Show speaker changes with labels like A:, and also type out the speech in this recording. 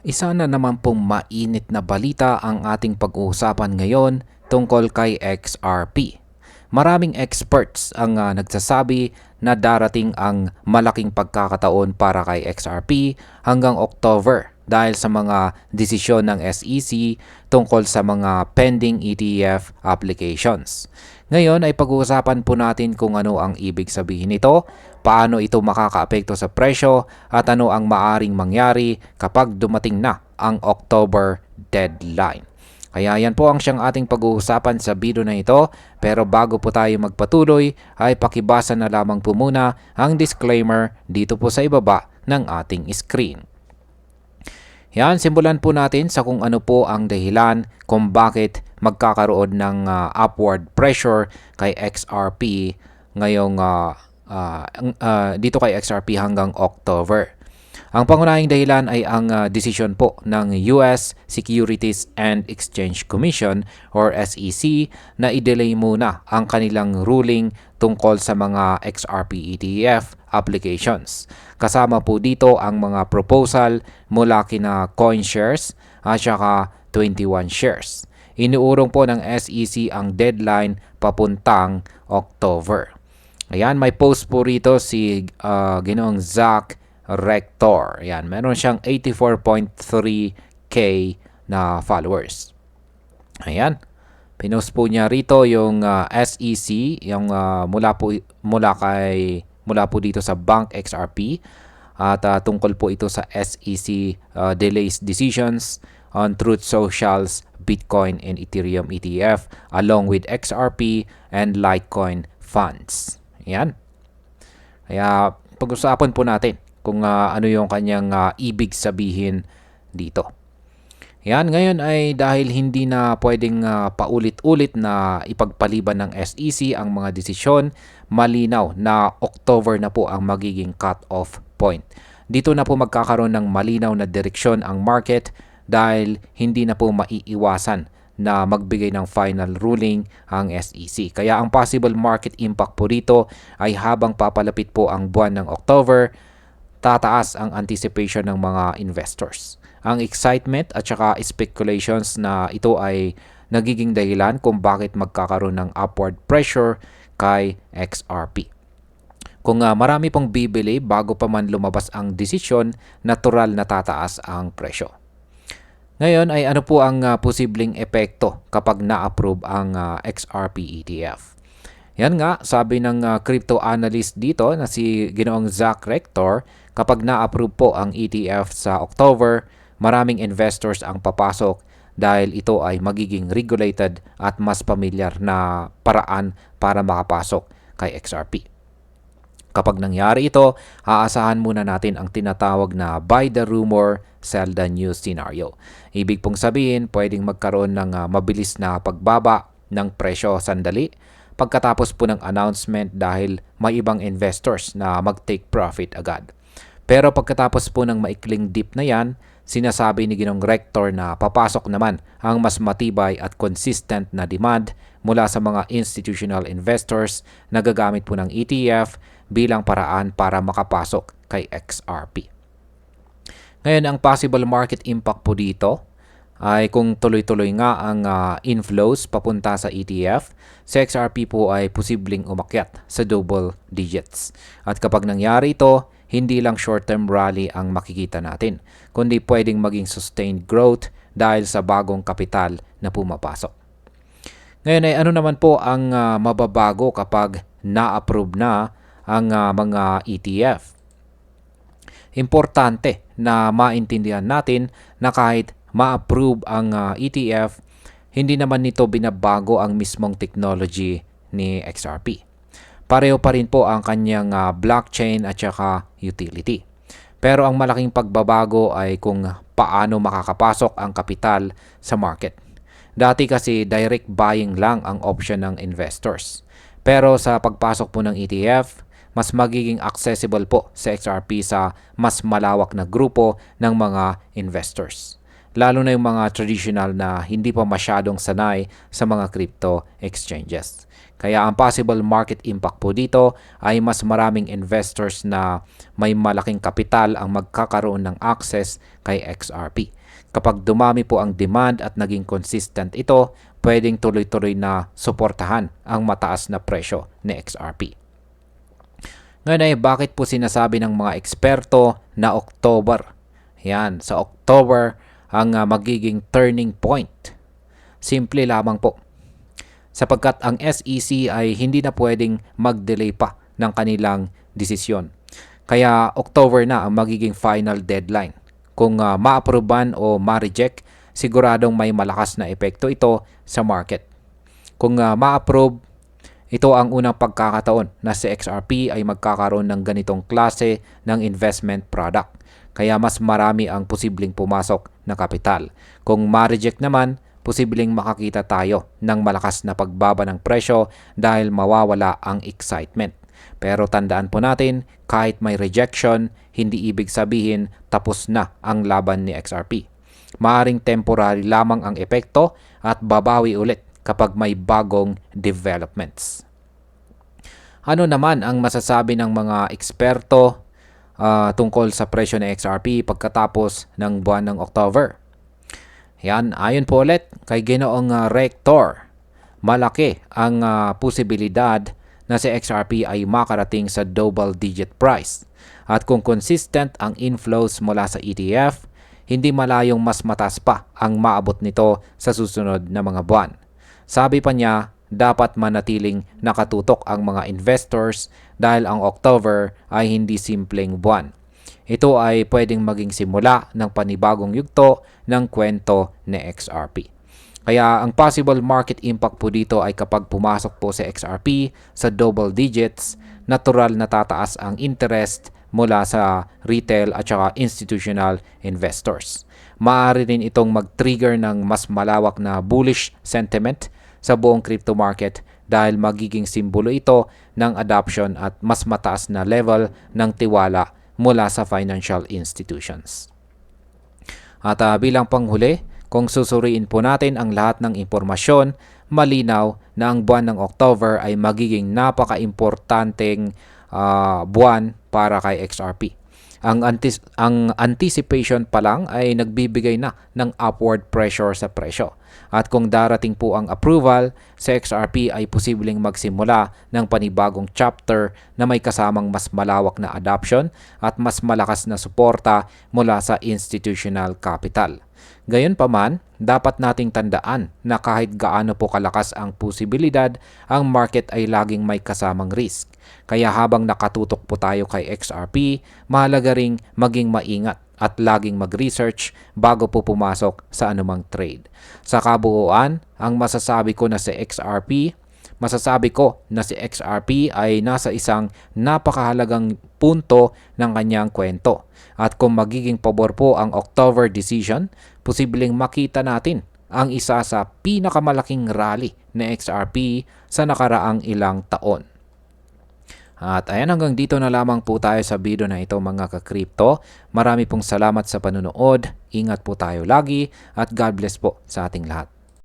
A: Isa na naman pong mainit na balita ang ating pag-uusapan ngayon tungkol kay XRP. Maraming experts ang nagsasabi na darating ang malaking pagkakataon para kay XRP hanggang October dahil sa mga desisyon ng SEC tungkol sa mga pending ETF applications. Ngayon ay pag-uusapan po natin kung ano ang ibig sabihin nito, paano ito makakaapekto sa presyo at ano ang maaring mangyari kapag dumating na ang October deadline. Kaya yan po ang siyang ating pag-uusapan sa video na ito. Pero bago po tayo magpatuloy ay pakibasa na lamang po muna ang disclaimer dito po sa ibaba ng ating screen. Yan, simulan po natin sa kung ano po ang dahilan kung bakit magkakaroon ng upward pressure kay XRP ngayong dito kay XRP hanggang October. Ang pangunahing dahilan ay ang desisyon po ng US Securities and Exchange Commission or SEC na i-delay muna ang kanilang ruling tungkol sa mga XRP ETF applications. Kasama po dito ang mga proposal mula kina CoinShares at saka 21 Shares. Inuurong po ng SEC ang deadline papuntang October. Ayan, may post po rito si Ginoong Zach Rector. Ayan, meron siyang 84.3k na followers. Ayan. Pinost po niya rito yung SEC, yung mula po dito sa Bank XRP at tungkol po ito sa SEC delays decisions on Truth Social's Bitcoin and Ethereum ETF along with XRP and Litecoin funds. Ayan. Kaya pag-usapan po natin kung ano yung kanyang ibig sabihin dito. Yan, ngayon ay dahil hindi na pwedeng paulit-ulit na ipagpaliban ng SEC ang mga desisyon, malinaw na October na po ang magiging cut-off point. Dito na po magkakaroon ng malinaw na direksyon ang market dahil hindi na po maiiwasan na magbigay ng final ruling ang SEC. Kaya ang possible market impact po dito ay habang papalapit po ang buwan ng October, tataas ang anticipation ng mga investors. Ang excitement at saka speculations na ito ay nagiging dahilan kung bakit magkakaroon ng upward pressure kay XRP. Kung marami pong bibili bago pa man lumabas ang desisyon, natural na tataas ang presyo. Ngayon ay ano po ang posibleng epekto kapag na-approve ang XRP ETF? Yan nga, sabi ng crypto analyst dito na si Ginoong Zach Rector, kapag na-approve po ang ETF sa October, maraming investors ang papasok dahil ito ay magiging regulated at mas pamilyar na paraan para makapasok kay XRP. Kapag nangyari ito, aasahan muna natin ang tinatawag na buy the rumor, sell the news scenario. Ibig pong sabihin, pwedeng magkaroon ng mabilis na pagbaba ng presyo sandali pagkatapos po ng announcement dahil may ibang investors na mag-take profit agad. Pero pagkatapos po ng maikling dip na yan, sinasabi ni Ginong Rector na papasok naman ang mas matibay at consistent na demand mula sa mga institutional investors na gagamit po ng ETF bilang paraan para makapasok kay XRP. Ngayon, ang possible market impact po dito ay kung tuloy-tuloy nga ang inflows papunta sa ETF, sa XRP po ay posibleng umakyat sa double digits. At kapag nangyari ito, hindi lang short-term rally ang makikita natin, kundi pwedeng maging sustained growth dahil sa bagong kapital na pumapasok. Ngayon ay ano naman po ang mababago kapag na-approve na ang mga ETF? Importante na maintindihan natin na kahit ma-approve ang ETF, hindi naman nito binabago ang mismong technology ni XRP. Pareho pa rin po ang kanyang blockchain at saka utility. Pero ang malaking pagbabago ay kung paano makakapasok ang kapital sa market. Dati kasi direct buying lang ang option ng investors. Pero sa pagpasok po ng ETF, mas magiging accessible po sa XRP sa mas malawak na grupo ng mga investors. Lalo na yung mga traditional na hindi pa masyadong sanay sa mga crypto exchanges. Kaya ang possible market impact po dito ay mas maraming investors na may malaking kapital ang magkakaroon ng access kay XRP. Kapag dumami po ang demand at naging consistent ito, pwedeng tuloy-tuloy na suportahan ang mataas na presyo ni XRP. Ngayon ay bakit po sinasabi ng mga eksperto na October? Yan, sa October ang magiging turning point. Simple lamang po. Sapagkat ang SEC ay hindi na pwedeng mag-delay pa ng kanilang desisyon. Kaya October na ang magiging final deadline. Kung ma-approvean o ma-reject, siguradong may malakas na epekto ito sa market. Kung ma-approve, ito ang unang pagkakataon na si XRP ay magkakaroon ng ganitong klase ng investment product. Kaya mas marami ang posibleng pumasok na kapital. Kung ma-reject naman, posibleng makakita tayo ng malakas na pagbaba ng presyo dahil mawawala ang excitement. Pero tandaan po natin, kahit may rejection, hindi ibig sabihin tapos na ang laban ni XRP. Maaring temporary lamang ang epekto at babawi ulit kapag may bagong developments. Ano naman ang masasabi ng mga eksperto tungkol sa presyo ng XRP pagkatapos ng buwan ng October? Yan, ayon po ulit kay Ginoong Rector, malaki ang posibilidad na si XRP ay makarating sa double-digit price. At kung consistent ang inflows mula sa ETF, hindi malayong mas mataas pa ang maabot nito sa susunod na mga buwan. Sabi pa niya, dapat manatiling nakatutok ang mga investors dahil ang October ay hindi simpleng buwan. Ito ay pwedeng maging simula ng panibagong yugto ng kwento ni XRP. Kaya ang possible market impact po dito ay kapag pumasok po si XRP sa double digits, natural na tataas ang interest mula sa retail at saka institutional investors. Maaari rin itong mag-trigger ng mas malawak na bullish sentiment sa buong crypto market dahil magiging simbolo ito ng adoption at mas mataas na level ng tiwala mula sa financial institutions. At bilang panghuli, kung susuriin po natin ang lahat ng impormasyon, malinaw na ang buwan ng October ay magiging napaka-importanteng buwan para kay XRP. Ang anticipation pa lang ay nagbibigay na ng upward pressure sa presyo. At kung darating po ang approval, sa XRP ay posibleng magsimula ng panibagong chapter na may kasamang mas malawak na adoption at mas malakas na suporta mula sa institutional capital. Gayunpaman, dapat nating tandaan na kahit gaano po kalakas ang posibilidad, ang market ay laging may kasamang risk. Kaya habang nakatutok po tayo kay XRP, mahalaga ring maging maingat at laging mag-research bago po pumasok sa anumang trade. Sa kabuuan, ang masasabi ko na si XRP ay nasa isang napakahalagang punto ng kanyang kwento. At kung magiging pabor po ang October decision, posibleng makita natin ang isa sa pinakamalaking rally na XRP sa nakaraang ilang taon. At ayan, hanggang dito na lamang po tayo sa video na ito mga ka-crypto. Marami pong salamat sa panonood. Ingat po tayo lagi at God bless po sa ating lahat.